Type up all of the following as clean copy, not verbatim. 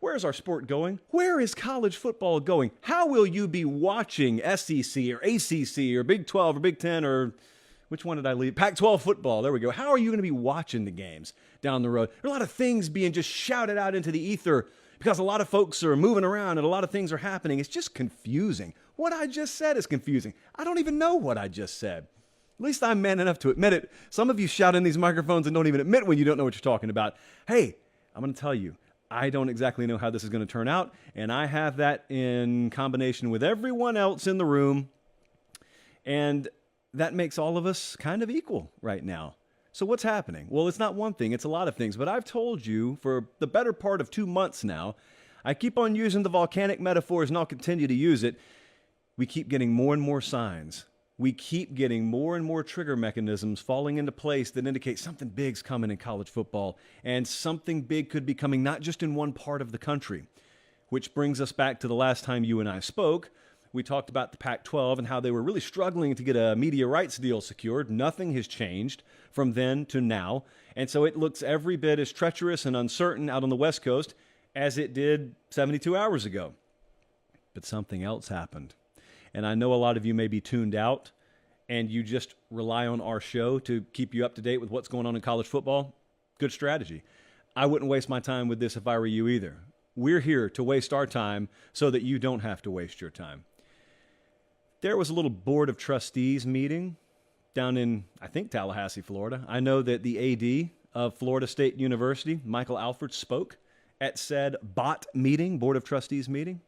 Where's our sport going? Where is college football going? How will you be watching SEC or ACC or Big 12 or Big 10 or which one did I leave? Pac-12 football. There we go. How are you going to be watching the games down the road? There are a lot of things being just shouted out into the ether because a lot of folks are moving around and a lot of things are happening. It's just confusing. What I just said is confusing. I don't even know what I just said. At least I'm man enough to admit it. Some of you shout in these microphones and don't even admit when you don't know what you're talking about. Hey, I'm going to tell you, I don't exactly know how this is going to turn out, and I have that in combination with everyone else in the room, and that makes all of us kind of equal right now. So what's happening? Well, it's not one thing, it's a lot of things, but I've told you for the better part of 2 months now, I keep on using the volcanic metaphors, and I'll continue to use it. We keep getting more and more signs. We keep getting more and more trigger mechanisms falling into place that indicate something big's coming in college football, and something big could be coming not just in one part of the country, which brings us back to the last time you and I spoke. We talked about the Pac-12 and how they were really struggling to get a media rights deal secured. Nothing has changed from then to now, and so it looks every bit as treacherous and uncertain out on the West Coast as it did 72 hours ago. But something else happened. And I know a lot of you may be tuned out and you just rely on our show to keep you up to date with what's going on in college football. Good strategy. I wouldn't waste my time with this if I were you either. We're here to waste our time so that you don't have to waste your time. There was a little board of trustees meeting down in, I think, Tallahassee, Florida. I know that the AD of Florida State University, Michael Alford, spoke at said BOT meeting, board of trustees meeting.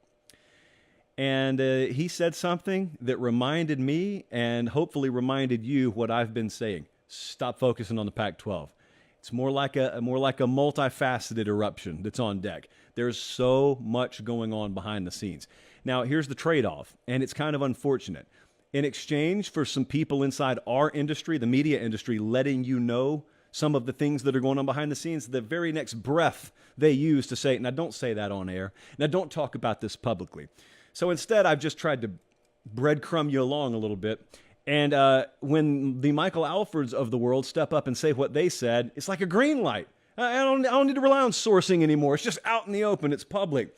And he said something that reminded me and hopefully reminded you what I've been saying. Stop focusing on the Pac-12. It's more like a multifaceted eruption that's on deck. There's so much going on behind the scenes. Now, here's the trade-off, and it's kind of unfortunate. In exchange for some people inside our industry, the media industry, letting you know some of the things that are going on behind the scenes, the very next breath they use to say, now don't say that on air. Now don't talk about this publicly. So instead, I've just tried to breadcrumb you along a little bit. And when the Michael Alfords of the world step up and say what they said, it's like a green light. I don't need to rely on sourcing anymore. It's just out in the open. It's public.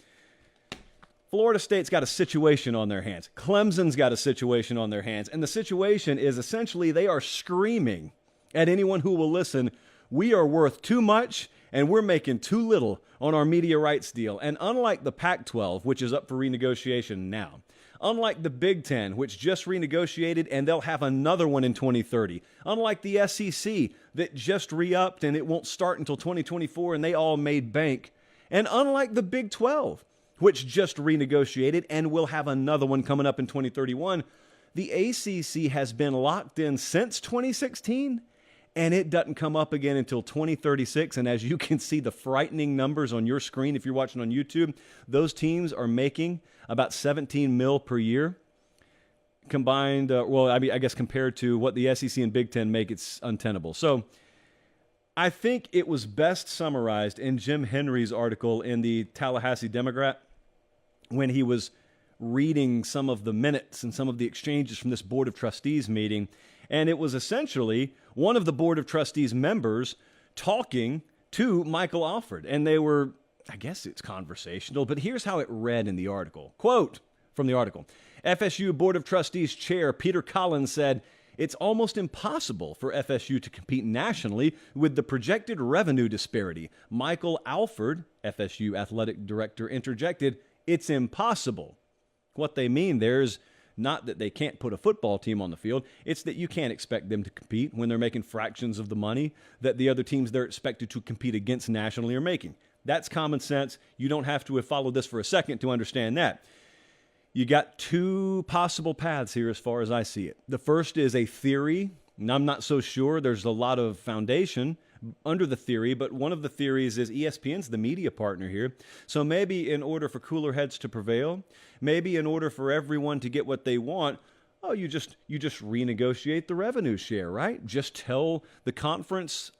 Florida State's got a situation on their hands. Clemson's got a situation on their hands. And the situation is essentially they are screaming at anyone who will listen, we are worth too much and we're making too little on our media rights deal. And unlike the Pac-12, which is up for renegotiation now, unlike the Big 10, which just renegotiated and they'll have another one in 2030, unlike the SEC that just re-upped and it won't start until 2024 and they all made bank, and unlike the Big 12, which just renegotiated and will have another one coming up in 2031, the ACC has been locked in since 2016, and it doesn't come up again until 2036. And as you can see the frightening numbers on your screen, if you're watching on YouTube, those teams are making about 17 mil per year combined. I guess compared to what the SEC and Big Ten make, it's untenable. So I think it was best summarized in Jim Henry's article in the Tallahassee Democrat when he was reading some of the minutes and some of the exchanges from this Board of Trustees meeting. And it was essentially one of the Board of Trustees members talking to Michael Alford. And they were, I guess it's conversational, but here's how it read in the article. Quote from the article, FSU Board of Trustees Chair Peter Collins said, it's almost impossible for FSU to compete nationally with the projected revenue disparity. Michael Alford, FSU Athletic Director, interjected, it's impossible. What they mean there is not that they can't put a football team on the field. It's that you can't expect them to compete when they're making fractions of the money that the other teams they're expected to compete against nationally are making. That's common sense. You don't have to have followed this for a second to understand that. You got two possible paths here as far as I see it. The first is a theory, and I'm not so sure. There's a lot of foundation under the theory, but one of the theories is ESPN's the media partner here. So maybe in order for cooler heads to prevail, maybe in order for everyone to get what they want, you just renegotiate the revenue share, right? Just tell the conference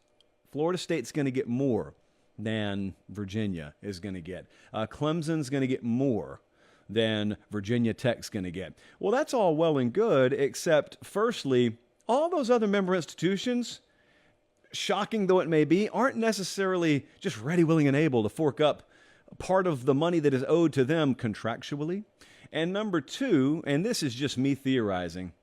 Florida State's going to get more than Virginia is going to get. Clemson's going to get more than Virginia Tech's going to get. Well, that's all well and good, except firstly, all those other member institutions, shocking though it may be, aren't necessarily just ready, willing, and able to fork up part of the money that is owed to them contractually. And number two, and this is just me theorizing,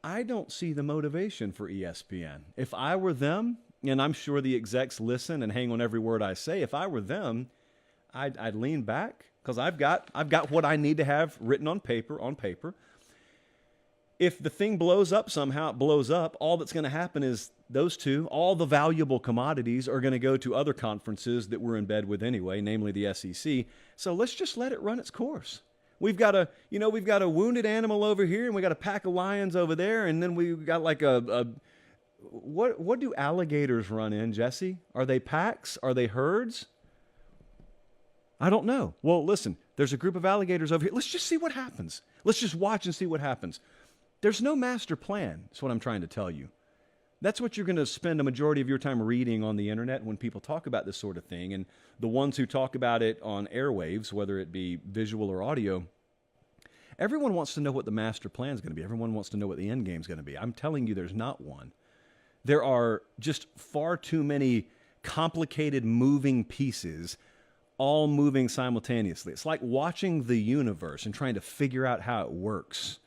I don't see the motivation for ESPN. If I were them, and I'm sure the execs listen and hang on every word I say, if I were them, I'd lean back because I've got what I need to have written on paper. If the thing blows up somehow, it blows up. All that's going to happen is those two, all the valuable commodities are going to go to other conferences that we're in bed with anyway, namely the SEC. So let's just let it run its course. We've got a wounded animal over here, and we got a pack of lions over there, and then we've got like what do alligators run in, Jesse? Are they packs? Are they herds? I don't know. Well, listen, there's a group of alligators over here. Let's just see what happens. Let's just watch and see what happens. There's no master plan. That's what I'm trying to tell you. That's what you're going to spend a majority of your time reading on the internet when people talk about this sort of thing. And the ones who talk about it on airwaves, whether it be visual or audio, everyone wants to know what the master plan is going to be. Everyone wants to know what the end game is going to be. I'm telling you, there's not one. There are just far too many complicated moving pieces all moving simultaneously. It's like watching the universe and trying to figure out how it works.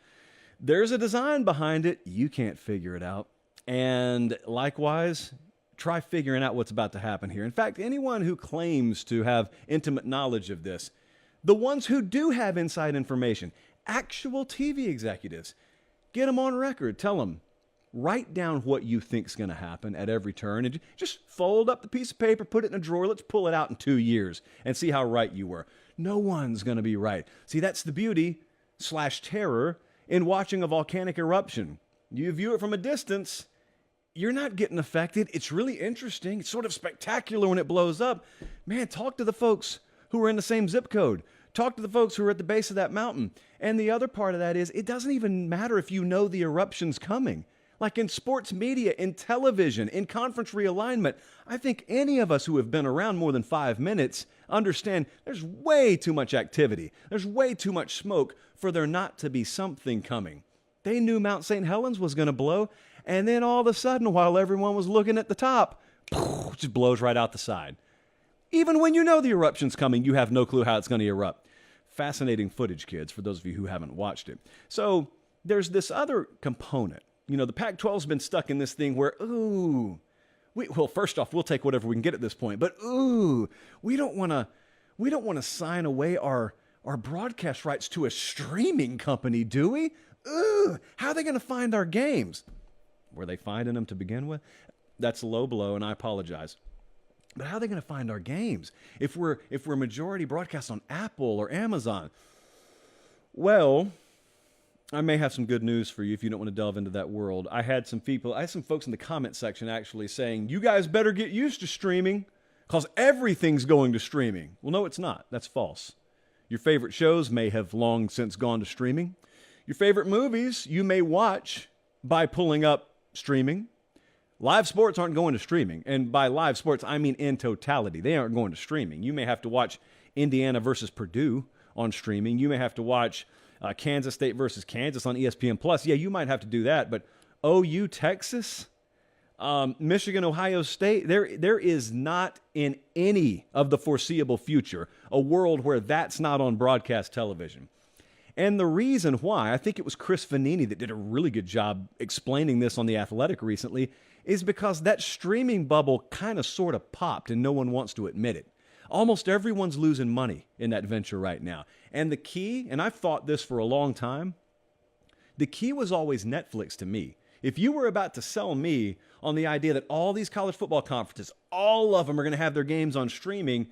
There's a design behind it. You can't figure it out. And likewise, try figuring out what's about to happen here. In fact, anyone who claims to have intimate knowledge of this, the ones who do have inside information, actual TV executives, get them on record. Tell them, write down what you think is going to happen at every turn and just fold up the piece of paper, put it in a drawer. Let's pull it out in 2 years and see how right you were. No one's going to be right. See, that's the beauty / terror in watching a volcanic eruption. You view it from a distance, you're not getting affected. It's really interesting. It's sort of spectacular when it blows up. Man, talk to the folks who are in the same zip code. Talk to the folks who are at the base of that mountain. And the other part of that is it doesn't even matter if you know the eruption's coming. Like in sports media, in television, in conference realignment, I think any of us who have been around more than 5 minutes understand there's way too much activity. There's way too much smoke for there not to be something coming. They knew Mount St. Helens was going to blow, and then all of a sudden, while everyone was looking at the top, it just blows right out the side. Even when you know the eruption's coming, you have no clue how it's going to erupt. Fascinating footage, kids, for those of you who haven't watched it. So there's this other component. You know, the Pac-12's been stuck in this thing where, well, first off, we'll take whatever we can get at this point, but we don't want to sign away our broadcast rights to a streaming company, do we? How are they going to find our games? Were they finding them to begin with? That's a low blow, and I apologize. But how are they going to find our games if we're majority broadcast on Apple or Amazon? Well, I may have some good news for you if you don't want to delve into that world. I had some folks in the comment section actually saying, you guys better get used to streaming because everything's going to streaming. Well, no, it's not. That's false. Your favorite shows may have long since gone to streaming. Your favorite movies you may watch by pulling up streaming. Live sports aren't going to streaming. And by live sports, I mean in totality. They aren't going to streaming. You may have to watch Indiana versus Purdue on streaming. You may have to watch Kansas State versus Kansas on ESPN+. Yeah, you might have to do that. But OU, Texas, Michigan, Ohio State, there is not in any of the foreseeable future a world where that's not on broadcast television. And the reason why, I think it was Chris Vanini that did a really good job explaining this on The Athletic recently, is because that streaming bubble kind of sort of popped and no one wants to admit it. Almost everyone's losing money in that venture right now. And the key, and I've thought this for a long time, the key was always Netflix to me. If you were about to sell me on the idea that all these college football conferences, all of them are going to have their games on streaming,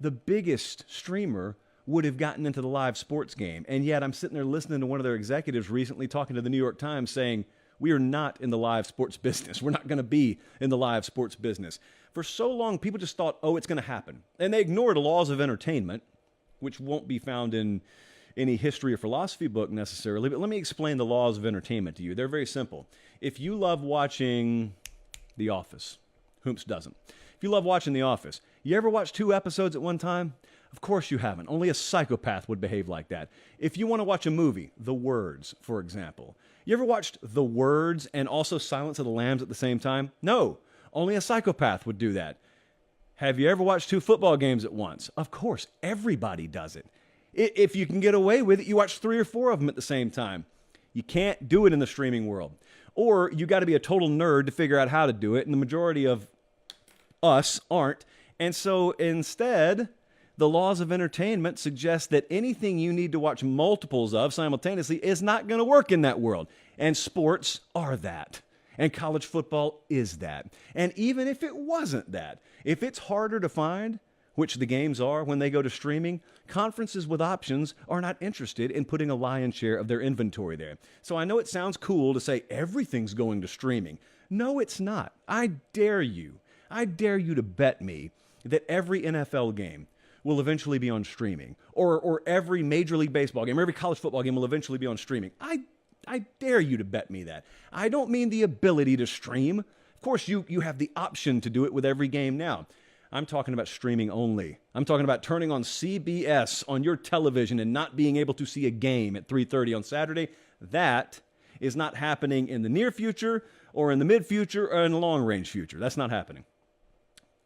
the biggest streamer would have gotten into the live sports game. And yet I'm sitting there listening to one of their executives recently talking to the New York Times saying, we are not in the live sports business. We're not going to be in the live sports business. For so long, people just thought, it's going to happen. And they ignored laws of entertainment, which won't be found in any history or philosophy book necessarily. But let me explain the laws of entertainment to you. They're very simple. If you love watching The Office, whomst doesn't? If you love watching The Office, you ever watch 2 episodes at one time? Of course you haven't. Only a psychopath would behave like that. If you want to watch a movie, The Words, for example, you ever watched The Words and also Silence of the Lambs at the same time? No. Only a psychopath would do that. Have you ever watched 2 football games at once? Of course, everybody does it. If you can get away with it, you watch 3 or 4 of them at the same time. You can't do it in the streaming world. Or you got to be a total nerd to figure out how to do it, and the majority of us aren't. And so instead, the laws of entertainment suggest that anything you need to watch multiples of simultaneously is not going to work in that world. And sports are that. And college football is that. And even if it wasn't that, if it's harder to find, which the games are when they go to streaming, conferences with options are not interested in putting a lion's share of their inventory there. So I know it sounds cool to say everything's going to streaming. No, it's not. I dare you to bet me that every NFL game will eventually be on streaming, or every Major League Baseball game, or every college football game will eventually be on streaming. I dare you to bet me that. I don't mean the ability to stream. Of course, you have the option to do it with every game now. I'm talking about streaming only. I'm talking about turning on CBS on your television and not being able to see a game at 3:30 on Saturday. That is not happening in the near future or in the mid-future or in the long-range future. That's not happening.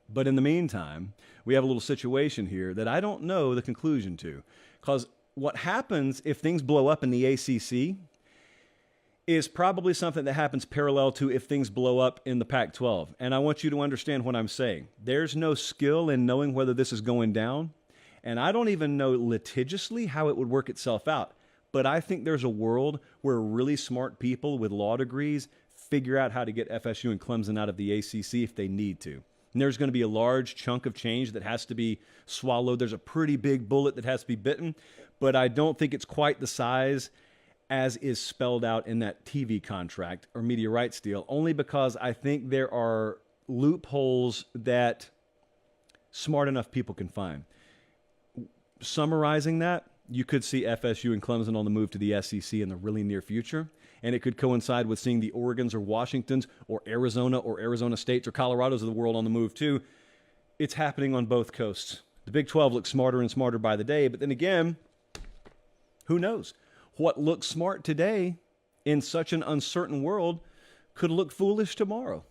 But in the meantime, we have a little situation here that I don't know the conclusion to. Because what happens if things blow up in the ACC is probably something that happens parallel to if things blow up in the Pac-12. And I want you to understand what I'm saying. There's no skill in knowing whether this is going down. And I don't even know litigiously how it would work itself out. But I think there's a world where really smart people with law degrees figure out how to get FSU and Clemson out of the ACC if they need to. And there's going to be a large chunk of change that has to be swallowed. There's a pretty big bullet that has to be bitten. But I don't think it's quite the size as is spelled out in that TV contract or media rights deal, only because I think there are loopholes that smart enough people can find. Summarizing that, you could see FSU and Clemson on the move to the SEC in the really near future, and it could coincide with seeing the Oregons or Washingtons or Arizona States or Colorados of the world on the move too. It's happening on both coasts. The Big 12 looks smarter and smarter by the day, but then again, who knows? What looks smart today in such an uncertain world could look foolish tomorrow.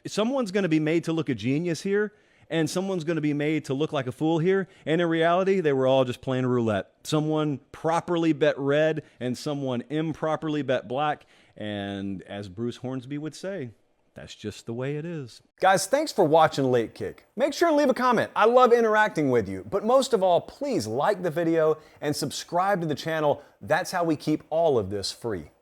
Someone's going to be made to look a genius here, and someone's going to be made to look like a fool here. And in reality, they were all just playing roulette. Someone properly bet red, and someone improperly bet black. And as Bruce Hornsby would say, that's just the way it is. Guys, thanks for watching Late Kick. Make sure and leave a comment. I love interacting with you. But most of all, please like the video and subscribe to the channel. That's how we keep all of this free.